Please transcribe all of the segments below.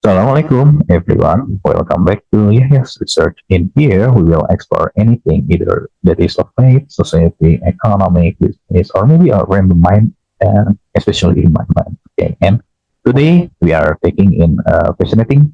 Assalamualaikum everyone. Welcome back to Yahya's Research. In here, we will explore anything either that is of faith, society, economic, business, or maybe a random mind, and especially in my mind. Okay, and today we are taking in a fascinating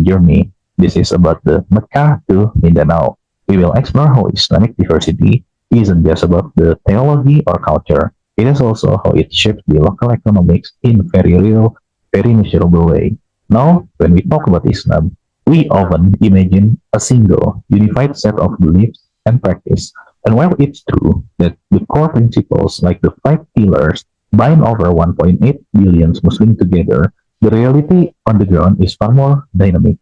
journey. This is about the Mecca to Mindanao. We will explore how Islamic diversity isn't just about the theology or culture. It is also how it shapes the local economics in very real, very measurable way. Now, when we talk about Islam, we often imagine a single, unified set of beliefs and practice. And while it's true that the core principles, like the five pillars, bind over 1.8 billion Muslims together, the reality on the ground is far more dynamic.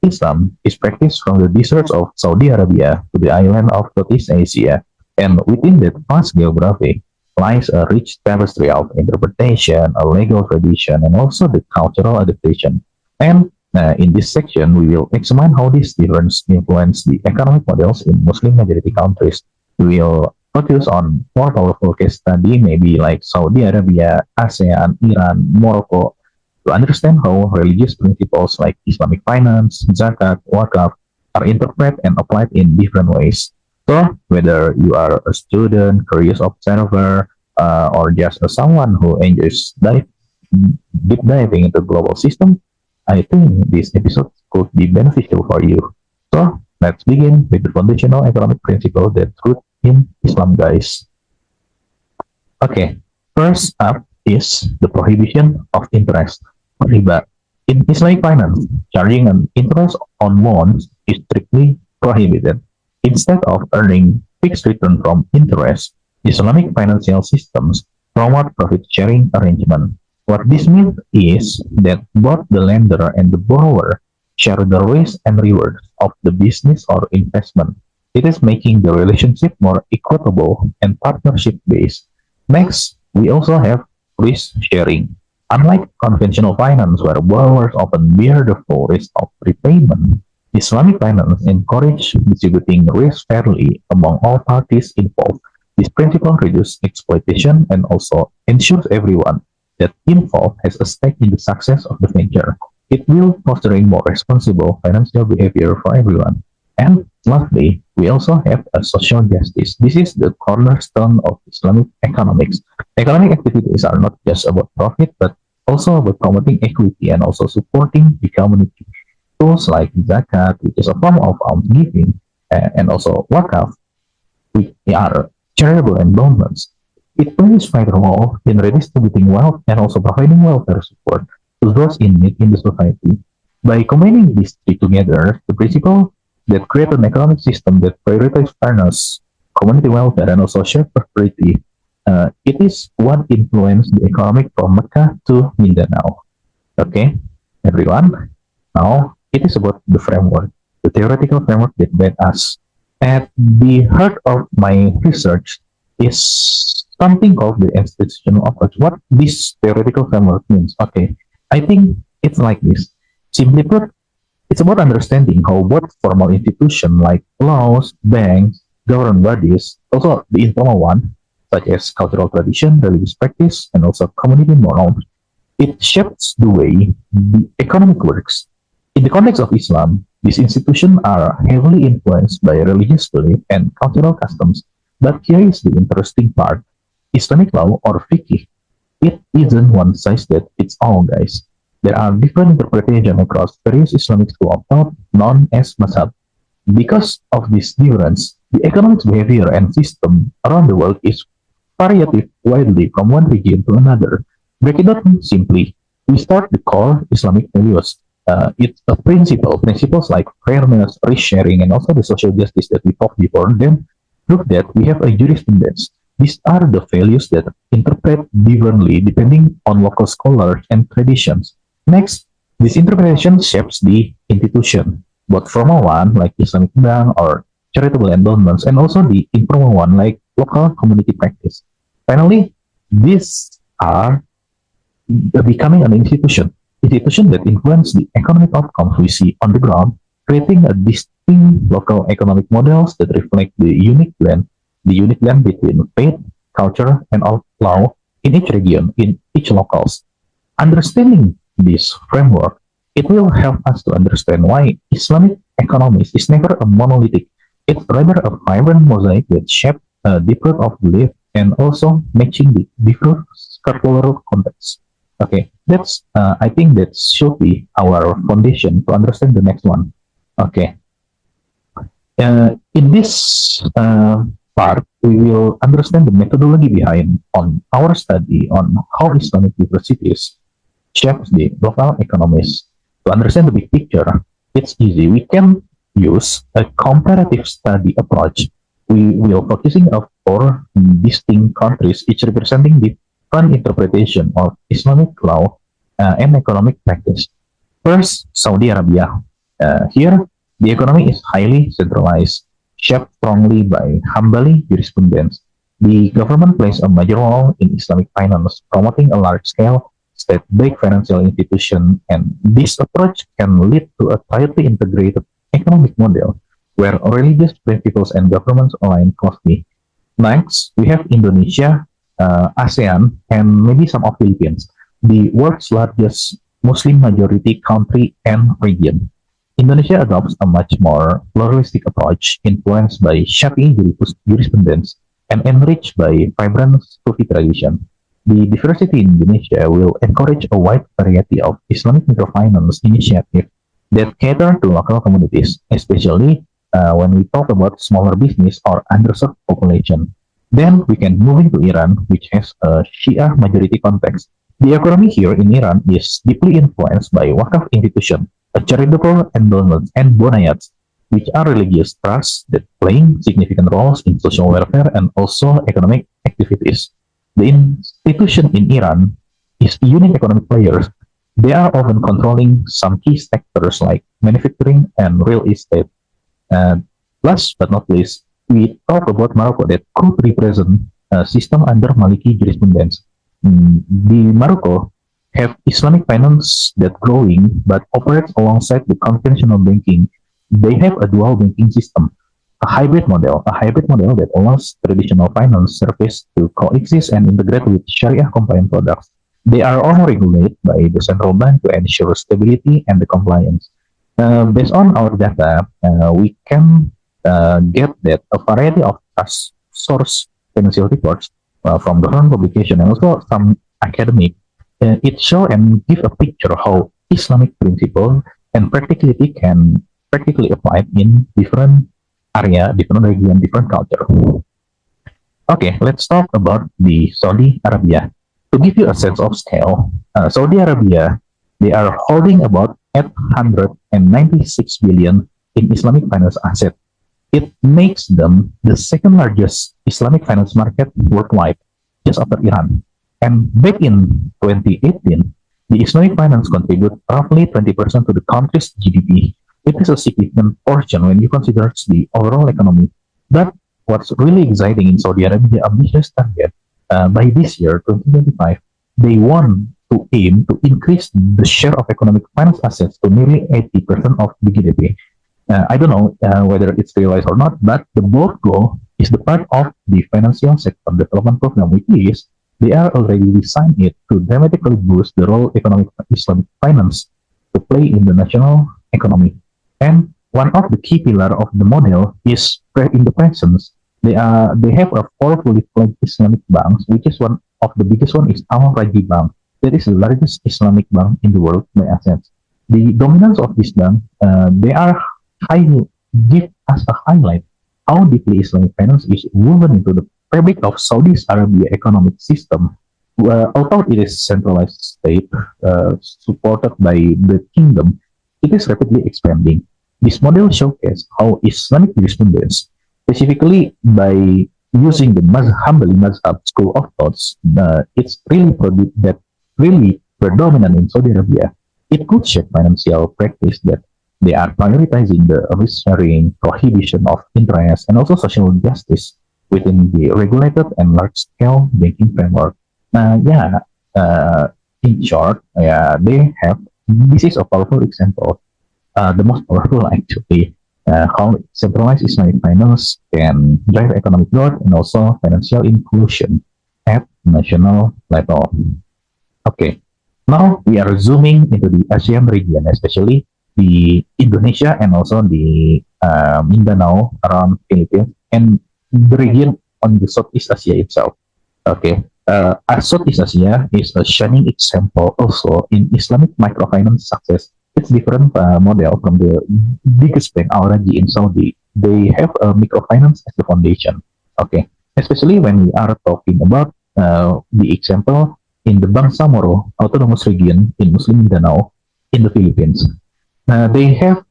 Islam is practiced from the deserts of Saudi Arabia to the island of Southeast Asia, and within that vast geography lies a rich tapestry of interpretation, a legal tradition, and also the cultural adaptation. And in this section, we will examine how these differences influence the economic models in Muslim majority countries. We will focus on more powerful case study, maybe like Saudi Arabia, ASEAN, Iran, Morocco, to understand how religious principles like Islamic finance, zakat, wakaf are interpreted and applied in different ways. So, whether you are a student, curious observer, or just someone who enjoys deep diving into global system, I think this episode could be beneficial for you. So, let's begin with the foundational economic principle that root in Islam, guys. Okay, first up is the prohibition of interest, riba. In Islamic finance, charging an interest on loans is strictly prohibited. Instead of earning fixed return from interest, Islamic financial systems promote profit-sharing arrangement. What this means is that both the lender and the borrower share the risk and rewards of the business or investment. It is making the relationship more equitable and partnership-based. Next, we also have risk sharing. Unlike conventional finance, where borrowers often bear the full risk of repayment, Islamic finance encourages distributing risk fairly among all parties involved. This principle reduces exploitation and also ensures everyone that involved has a stake in the success of the venture. It will fostering more responsible financial behavior for everyone. And lastly, we also have a social justice. This is the cornerstone of Islamic economics. Economic activities are not just about profit, but also about promoting equity and also supporting the community. Tools like zakat, which is a form of almsgiving, and also wakaf, which are charitable endowments. It plays vital role in redistributing wealth and also providing welfare support to those in need in the society. By combining these three together, the principle that create an economic system that prioritizes fairness, community welfare, and also shared prosperity, it is what influenced the economic from Mecca to Mindanao. Okay, everyone. Now, it is about the framework, the theoretical framework that guide us. At the heart of my research is something called the institutional approach. What this theoretical framework means? Okay, I think it's like this. Simply put, it's about understanding how both formal institutions like laws, banks, government bodies, also the informal one, such as cultural tradition, religious practice, and also community morals, it shapes the way the economic works. In the context of Islam, these institutions are heavily influenced by religious belief and cultural customs. But here is the interesting part. Islamic law or fiqh, it isn't one size that fits all, guys. There are different interpretations across various Islamic schools of thought known as mazhab. Because of this difference, the economic behavior and system around the world is variative widely from one region to another. Break it down simply. We start the core Islamic values. It's a principles like fairness, risk sharing, and also the social justice that we talked before. Then prove that we have a jurisprudence. These are the values that interpret differently depending on local scholars and traditions. Next, this interpretation shapes the institution, both formal one like Islamic bank or charitable endowments, and also the informal one like local community practice. Finally, these are becoming an institution that influence the economic outcomes we see on the ground, creating a distinct local economic models that reflect the unique blend between faith, culture, and law in each region, in each locals. Understanding this framework It will help us to understand why Islamic economies is never a monolithic. It's rather a vibrant mosaic that shapes different of belief and also matching the different cultural contexts. Okay, that's I think that should be our foundation to understand the next one. Okay, in this part, we will understand the methodology behind on our study on how Islamic universities shapes the local economies. To understand the big picture, it's easy. We can use a comparative study approach. We will focusing on four distinct countries, each representing different interpretation of Islamic law and economic practice. First, Saudi Arabia. Here, the economy is highly centralized, shaped strongly by Hanbali jurisprudence. The government plays a major role in Islamic finance, promoting a large-scale state-backed financial institution, and this approach can lead to a tightly integrated economic model where religious principles and governments align closely. Next, we have Indonesia, ASEAN, and maybe some of Philippines, the world's largest Muslim majority country and region. Indonesia adopts a much more pluralistic approach influenced by Shafi'i jurisprudence and enriched by vibrant Sufi tradition. The diversity in Indonesia will encourage a wide variety of Islamic microfinance initiatives that cater to local communities, especially when we talk about smaller business or underserved population. Then we can move into Iran, which has a Shia majority context. The economy here in Iran is deeply influenced by Waqf institution, a charitable endowments and bonayats, which are religious trusts that playing significant roles in social welfare and also economic activities. The institution in Iran is unique economic players. They are often controlling some key sectors like manufacturing and real estate. And last but not least, we talk about Morocco that could represent a system under Maliki jurisprudence. The Morocco have Islamic finance that growing but operates alongside the conventional banking. They have a dual banking system, a hybrid model that allows traditional finance service to coexist and integrate with Sharia compliant products. They are all regulated by the central bank to ensure stability and the compliance. Based on our data, we can get that a variety of trust source financial reports from government publication and also some academic, it show and give a picture how Islamic principle and practicality can practically applied in different area, different region, different culture. Okay, let's talk about the Saudi Arabia. To give you a sense of scale, Saudi Arabia, they are holding about 896 billion in Islamic finance asset. It makes them the second largest Islamic finance market worldwide, just after Iran. And back in 2018, the Islamic finance contribute roughly 20% to the country's GDP. It is a significant portion when you consider the overall economy. But what's really exciting in Saudi Arabia, the ambitious target by this year, 2025, they want to aim to increase the share of economic finance assets to nearly 80% of the GDP. I don't know whether it's realized or not, but the bold goal is the part of the financial sector development program, which is they are already designed it to dramatically boost the role economic Islamic finance to play in the national economy. And one of the key pillar of the model is independence. They have a four fully fledged Islamic banks, which is one of the biggest one is Al Rajhi Bank. That is the largest Islamic bank in the world by assets. The dominance of this bank, they are highly give us a highlight how deeply Islamic finance is woven into the fabric of Saudi Arabia economic system. Although it is centralized state supported by the kingdom, it is rapidly expanding. This model showcases how Islamic jurisprudence, specifically by using the Hanbali Mazhab school of thoughts, it's really that really predominant in Saudi Arabia. It could shape financial practice that they are prioritizing the risk sharing, prohibition of interest, and also social justice within the regulated and large scale banking framework. Yeah, in short, yeah, they have this is a powerful example, the most powerful actually, how centralized Islamic finance can drive economic growth and also financial inclusion at national level. Okay, Now we are zooming into the ASEAN region, especially the Indonesia and also the Mindanao around Philippines and the region on the Southeast Asia itself. Okay, Southeast Asia is a shining example also in Islamic microfinance success. It's different model from the biggest bank Al Rajhi in Saudi. They have a microfinance as the foundation. Okay, especially when we are talking about the example in the Bangsamoro Autonomous Region in Muslim Mindanao in the Philippines. They have,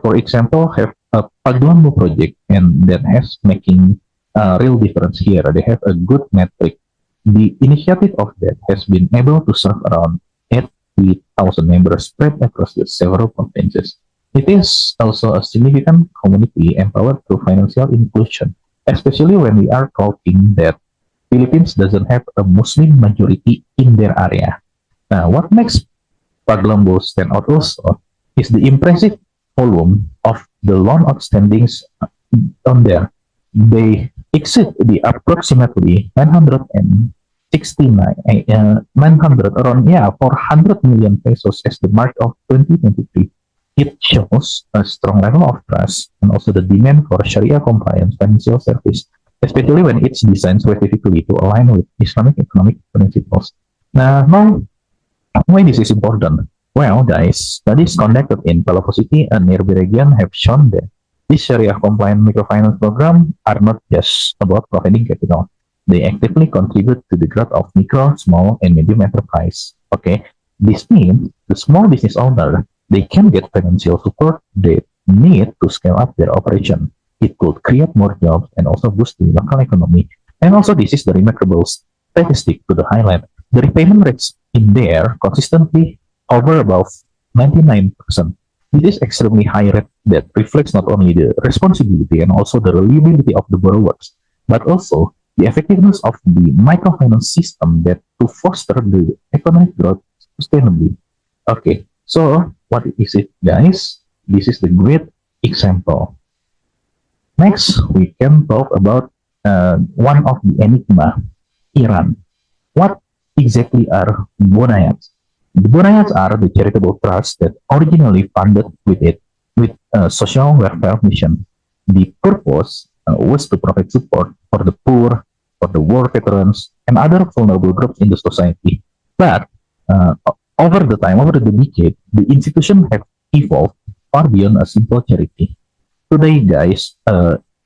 for example, have a Paglambo project, and that has making a real difference here. They have a good metric. The initiative of that has been able to serve around 80,000 members spread across the several provinces. It is also a significant community empowered through financial inclusion, especially when we are talking that Philippines doesn't have a Muslim majority in their area. What makes Paglambo stand out also is the impressive volume of the loan outstandings on there. They exceed the approximately 900 around, yeah, 400 million pesos as the March of 2023. It shows a strong level of trust and also the demand for Sharia compliant financial service, especially when it's designed specifically to align with Islamic economic principles. Now, why this is important? Well, guys, studies conducted in Palopo City and nearby region have shown that these Sharia-compliant microfinance programs are not just about providing capital. They actively contribute to the growth of micro, small, and medium enterprise. Okay, this means the small business owner they can get financial support they need to scale up their operation. It could create more jobs and also boost the local economy. And also, this is the remarkable statistic to the highlight. The repayment rates in there consistently hover above 99%. This is extremely high rate that reflects not only the responsibility and also the reliability of the borrowers, but also the effectiveness of the microfinance system that to foster the economic growth sustainably. Okay, so what is it, guys? This is the great example. Next, we can talk about one of the enigma, Iran. What exactly are Bonayats? The Bonayats are the charitable trusts that originally funded with a social welfare mission. The purpose was to provide support for the poor, for the war veterans, and other vulnerable groups in the society. But over the time, over the decade, the institution have evolved far beyond a simple charity. Today, guys,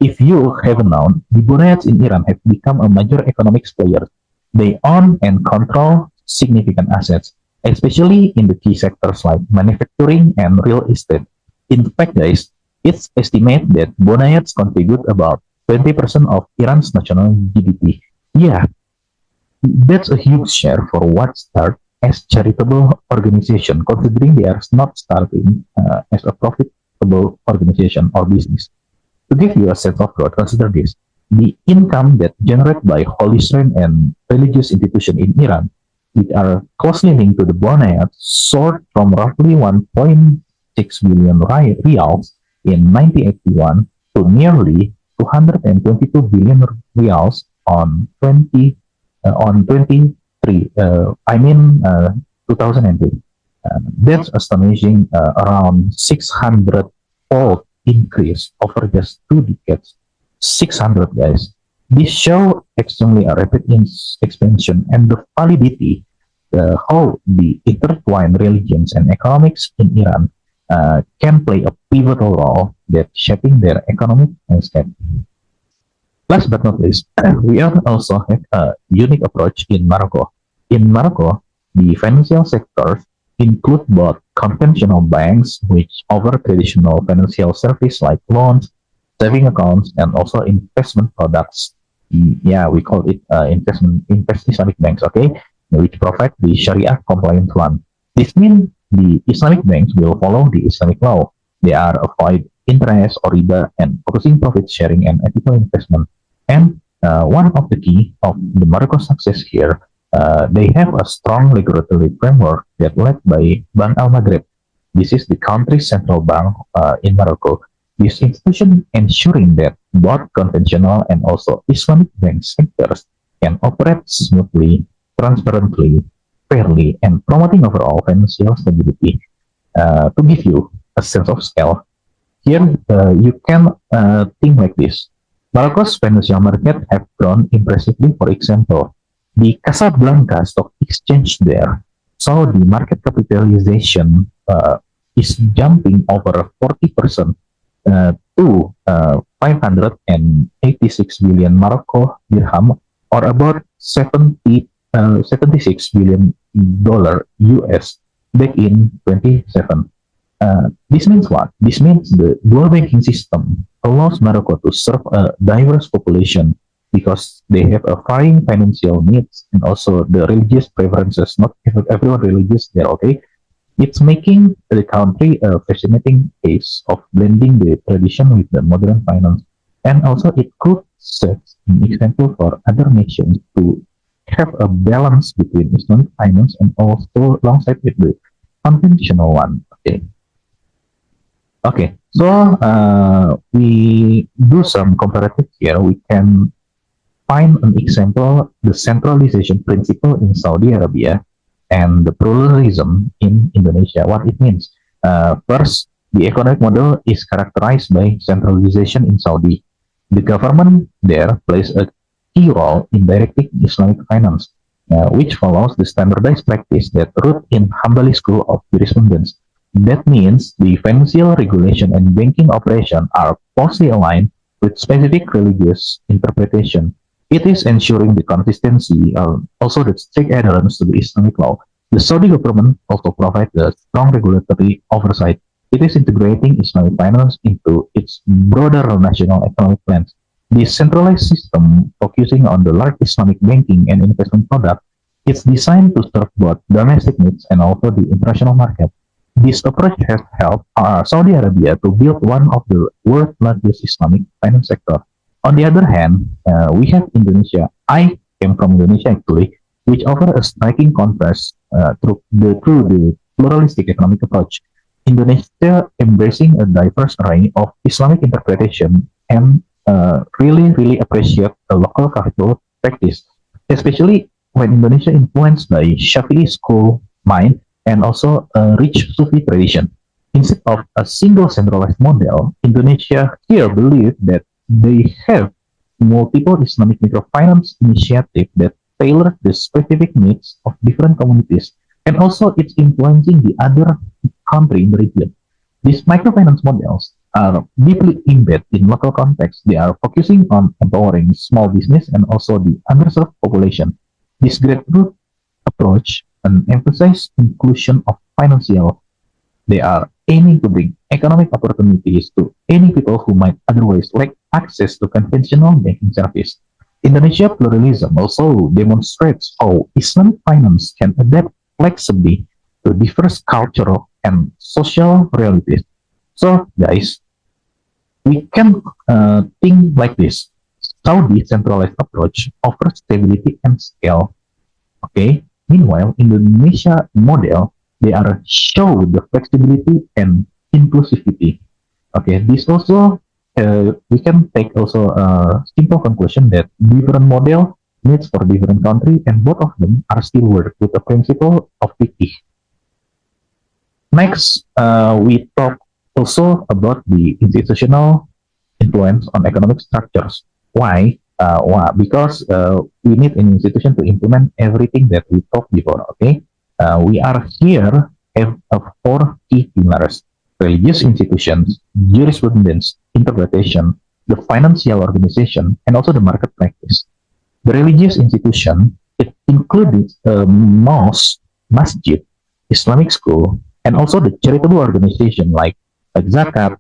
if you haven't known, the Bonayats in Iran have become a major economic player. They own and control significant assets, especially in the key sectors like manufacturing and real estate. In fact, guys, it's estimated that Bonayats contribute about 20% of Iran's national GDP. Yeah, that's a huge share for what start as charitable organization, considering they are not starting as a profitable organization or business. To give you a sense of growth, consider this. The income that generated by Holy Shrine and religious institutions in Iran, which are closely linked to the Bonayat, soared from roughly 1.6 billion reals in 1981 to nearly 222 billion reals on 23. 2003. That's astonishing. Around 600-fold increase over just 2 decades. 600, guys. This show extremely a rapid expansion and the validity how the intertwined religions and economics in Iran can play a pivotal role that shaping their economic landscape. Last but not least, we also have a unique approach in Morocco. In Morocco, the financial sectors include both conventional banks, which offer traditional financial service like loans, saving accounts, and also investment products. Yeah, we call it Islamic banks, okay, which provide the Sharia compliant loan. This means the Islamic banks will follow the Islamic law. They are avoid interest or riba and focusing profit sharing and ethical investment. And one of the key of the Morocco success here, they have a strong regulatory framework that led by Bank Al Maghrib. This is the country's central bank in Morocco. This institution ensuring that both conventional and also Islamic bank sectors can operate smoothly, transparently, fairly, and promoting overall financial stability. To give you a sense of scale, here you can think like this. Morocco's financial market have grown impressively. For example, the Casablanca Stock Exchange there saw the market capitalization is jumping over 40% to 586 billion Morocco dirham, or about 76 billion dollar US back in 27. This means what? This means the global banking system allows Morocco to serve a diverse population because they have a varying financial needs and also the religious preferences. Not everyone religious there, okay? It's making the country a fascinating case of blending the tradition with the modern finance. And also it could set an example for other nations to have a balance between Islamic finance and also alongside with the conventional one. Okay. Okay, so we do some comparative here. We can find an example, the centralization principle in Saudi Arabia and the pluralism in Indonesia. What it means? First, the economic model is characterized by centralization in Saudi. The government there plays a key role in directing Islamic finance, which follows the standardized practice that root in Hanbali school of jurisprudence. That means the financial regulation and banking operation are closely aligned with specific religious interpretation. It is ensuring the consistency, also the strict adherence to the Islamic law. The Saudi government also provides a strong regulatory oversight. It is integrating Islamic finance into its broader national economic plans. The centralized system, focusing on the large Islamic banking and investment product, is designed to serve both domestic needs and also the international market. This approach has helped Saudi Arabia to build one of the world's largest Islamic finance sector. On the other hand, we have Indonesia. I came from Indonesia actually, which offer a striking contrast through the pluralistic economic approach. Indonesia embracing a diverse array of Islamic interpretation and really appreciate the local capital practice, especially when Indonesia influenced by Shafi'i school mind and also a rich Sufi tradition. Instead of a single centralized model, Indonesia here believe that they have multiple Islamic microfinance initiatives that tailor the specific needs of different communities, and also it's influencing the other country in the region. These microfinance models are deeply embedded in local context. They are focusing on empowering small business and also the underserved population. This grassroots approach and emphasize inclusion of financial. They are aiming to bring economic opportunities to any people who might otherwise lack access to conventional banking service. Indonesia pluralism also demonstrates how Islamic finance can adapt flexibly to diverse cultural and social realities. So, guys, we can think like this. Saudi centralized approach offers stability and scale. Okay. Meanwhile, Indonesia model, they are show the flexibility and inclusivity. Okay. This also we can take also a simple conclusion that different model needs for different country and both of them are still work with the principle of fiqh. Next, we talk also about the institutional influence on economic structures. Why? Why? Because we need an institution to implement everything that we talked before. Okay, we are here have four key pillars: religious institutions, jurisprudence, interpretation, the financial organization, and also the market practice. The religious institution, it includes mosque, masjid, Islamic school, and also the charitable organization like zakat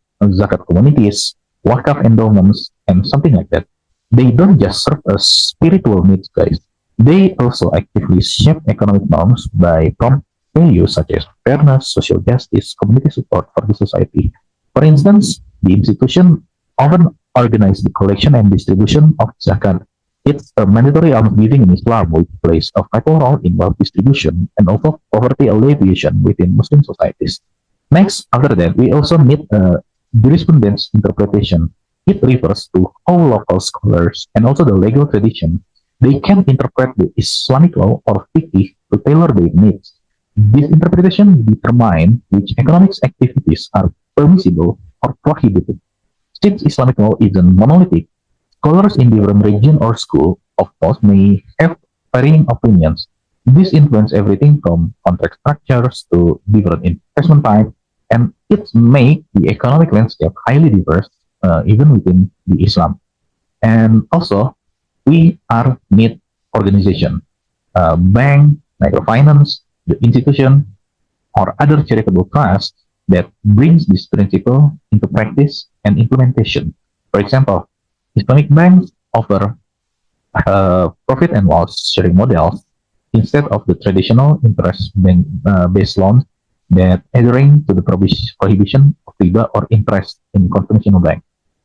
communities, wakaf endowments, and something like that. They don't just serve as spiritual needs, guys. They also actively shape economic norms by prompt values such as fairness, social justice, community support for the society. For instance, the institution often organize the collection and distribution of zakat. It's a mandatory almsgiving in Islam, which plays a vital role in wealth distribution and also poverty alleviation within Muslim societies. Next, after that, we also need a jurisprudence interpretation. It refers to how local scholars and also the legal tradition they can interpret the Islamic law or fiqh to tailor their needs. This interpretation determines which economic activities are permissible or prohibited. Since Islamic law isn't monolithic, scholars in different region or school of thought may have varying opinions. This influences everything from contract structures to different investment types, and it makes the economic landscape highly diverse, even within the Islam. And also, we are need organization, bank, microfinance, the institution, or other charitable trusts that brings this principle into practice and implementation. For example, Islamic banks offer profit and loss sharing models instead of the traditional interest-based loans that adhering to the prohibition of riba or interest in conventional bank.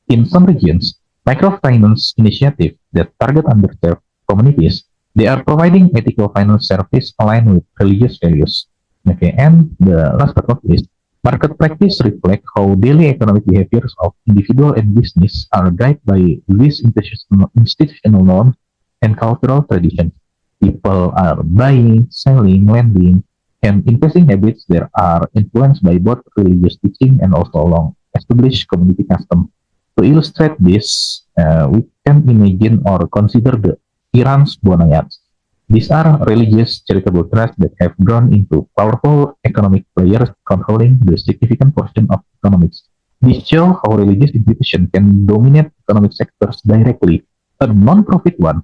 In some regions, microfinance initiatives that target underserved communities, they are providing ethical finance service aligned with religious values. Okay, and the last but not least, market practice reflect how daily economic behaviors of individual and business are guided by these institutional norms and cultural traditions. People are buying, selling, lending, and investing habits that are influenced by both religious teaching and also long established community custom. To illustrate this, we can imagine or consider the Iran's Bonayats. These are religious charitable trusts that have grown into powerful economic players controlling the significant portion of economics. This shows how religious institutions can dominate economic sectors directly. A non-profit one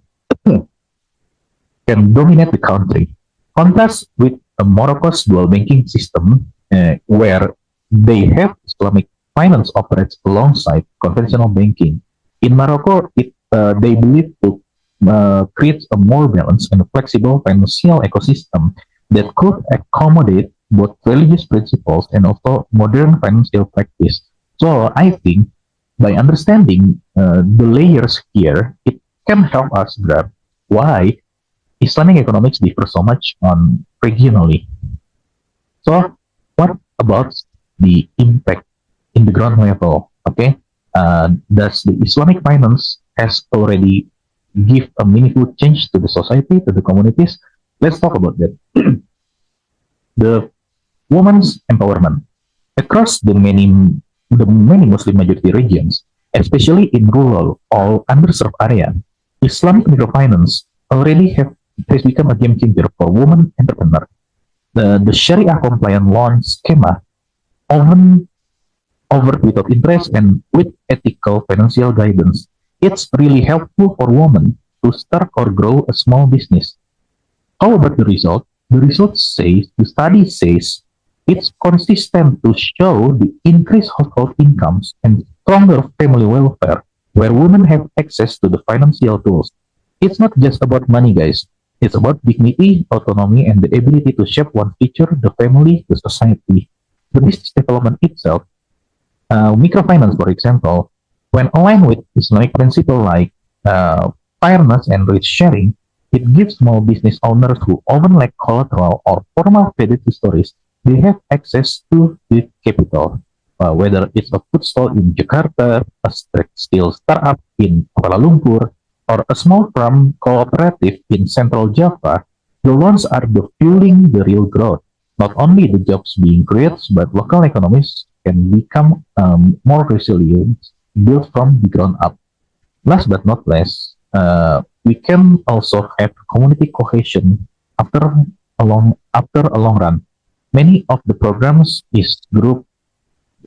can dominate the country. Contrast with Morocco's dual banking system, where they have Islamic finance operates alongside conventional banking. In Morocco, they believe to create a more balanced and flexible financial ecosystem that could accommodate both religious principles and also modern financial practice. So I think by understanding the layers here, it can help us grab why Islamic economics differ so much on regionally. So, what about the impact in the ground level? Okay, does the Islamic finance has already give a meaningful change to the society, to the communities? Let's talk about that. The women's empowerment across the many Muslim majority regions, especially in rural or underserved area. Islamic microfinance already has become a game changer for women entrepreneurs. The Sharia compliant loan schema often offered without interest and with ethical financial guidance. It's really helpful for women to start or grow a small business. How about the result? The study says it's consistent to show the increased household incomes and stronger family welfare where women have access to the financial tools. It's not just about money, guys. It's about dignity, autonomy, and the ability to shape one future, the family, the society. The business development itself, microfinance, for example, when aligned with Islamic principles like fairness and risk sharing, it gives small business owners who often lack collateral or formal credit histories, they have access to the capital. Whether it's a food stall in Jakarta, a steel startup in Kuala Lumpur, or a small farm cooperative in Central Java, the loans are the fueling the real growth. Not only the jobs being created, but local economies can become more resilient, built from the ground up. Last but not least, we can also have community cohesion after a long run. Many of the programs is group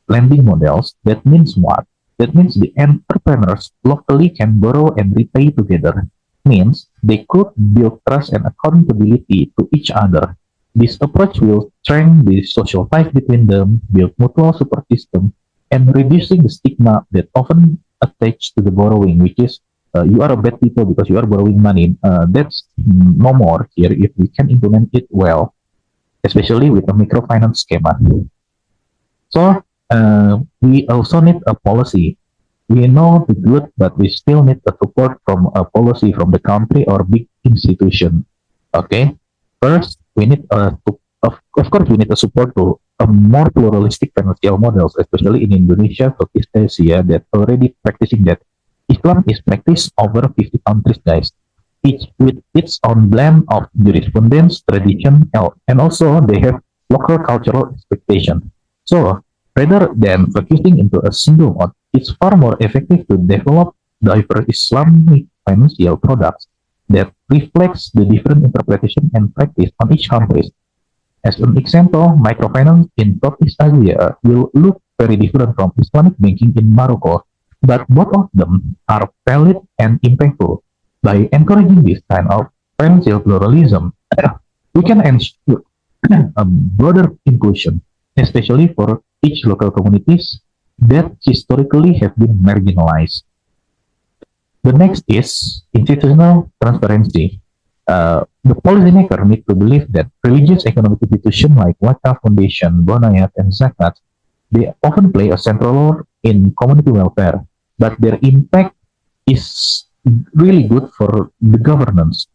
lending models. That means what? That means the entrepreneurs locally can borrow and repay together. Means they could build trust and accountability to each other. This approach will strengthen the social ties between them, build mutual support system, and reducing the stigma that often attached to the borrowing, which is you are a bad people because you are borrowing money. That's no more here if we can implement it well, especially with a microfinance schema. So we also need a policy. We know the good, but we still need the support from a policy from the country or big institution. Okay, first we need of course we need a support to a more pluralistic financial models, especially in Indonesia, Southeast Asia, that already practicing that. Islam is practiced over 50 countries, guys. each with its own blend of jurisprudence, tradition, and also they have local cultural expectation. So rather than focusing into a single mode, it's far more effective to develop diverse Islamic financial products that reflects the different interpretation and practice on each country. As an example, microfinance in Southeast Asia will look very different from Islamic banking in Morocco, but both of them are valid and impactful. By encouraging this kind of financial pluralism, we can ensure a broader inclusion, especially for each local communities that historically have been marginalized. The next is institutional transparency. The policymaker need to believe that religious economic institutions like Wakaf Foundation, Bonayat, and Zakat, they often play a central role in community welfare, but their impact is really good for the governance.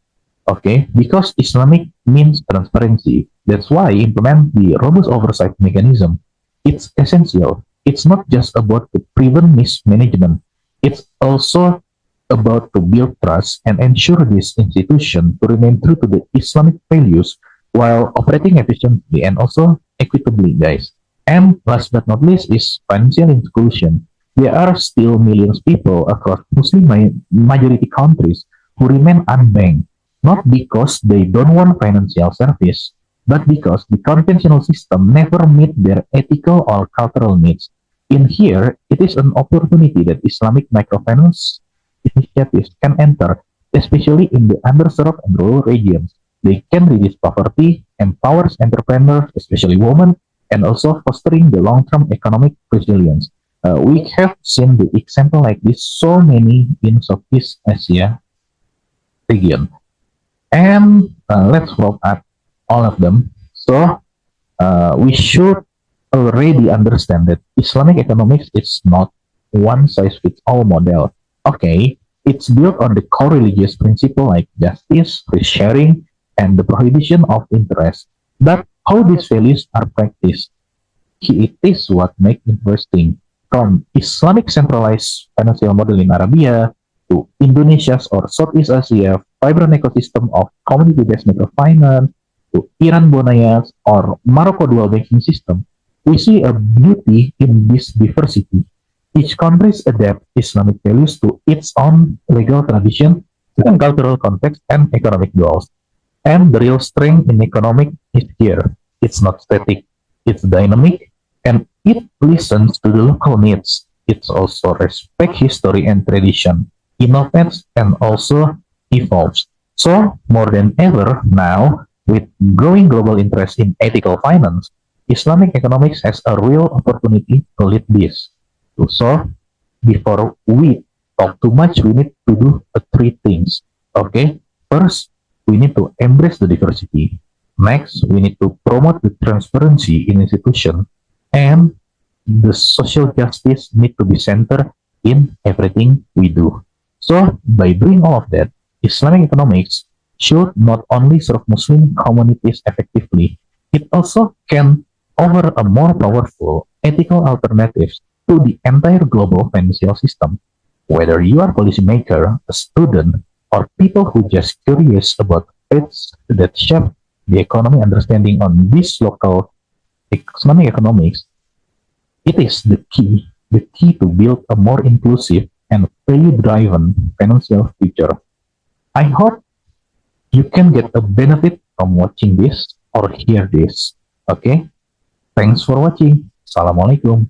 Okay, because Islamic means transparency. That's why implement the robust oversight mechanism. It's essential. It's not just about to prevent mismanagement. It's also about to build trust and ensure this institution to remain true to the Islamic values while operating efficiently and also equitably, guys. And last but not least is financial inclusion. There are still millions of people across Muslim majority countries who remain unbanked, not because they don't want financial service, but because the conventional system never meet their ethical or cultural needs. In here, it is an opportunity that Islamic microfinance initiatives can enter, especially in the underserved and rural regions. They can reduce poverty, empowers entrepreneurs, especially women, and also fostering the long-term economic resilience. We have seen the example like this so many in Southeast Asia region, and let's look at all of them. So we should already understand that Islamic economics is not one size fits all model. Okay, it's built on the core religious principle like justice, free sharing, and the prohibition of interest. But how these values are practiced, it is what makes interesting. From Islamic centralized financial model in Arabia to Indonesia's or Southeast Asia vibrant ecosystem of community-based microfinance to Iran Bonayas or Morocco dual banking system, we see a beauty in this diversity. Each country adapts Islamic values to its own legal tradition, cultural context, and economic goals. And the real strength in economic is here. It's not static, it's dynamic, and it listens to the local needs. It also respects history and tradition, innovates, and also evolves. So, more than ever now, with growing global interest in ethical finance, Islamic economics has a real opportunity to lead this. So, before we talk too much, we need to do three things. Okay, first, we need to embrace the diversity. Next, we need to promote the transparency in institution, and the social justice need to be centered in everything we do. So, by doing all of that, Islamic economics should not only serve Muslim communities effectively, it also can offer a more powerful ethical alternatives to the entire global financial system. Whether you are a policymaker, a student, or people who just curious about faiths that shape the economy understanding on this local Islamic economics, it is the key to build a more inclusive and value-driven financial future. I hope you can get a benefit from watching this or hear this. Okay? Thanks for watching. Assalamualaikum.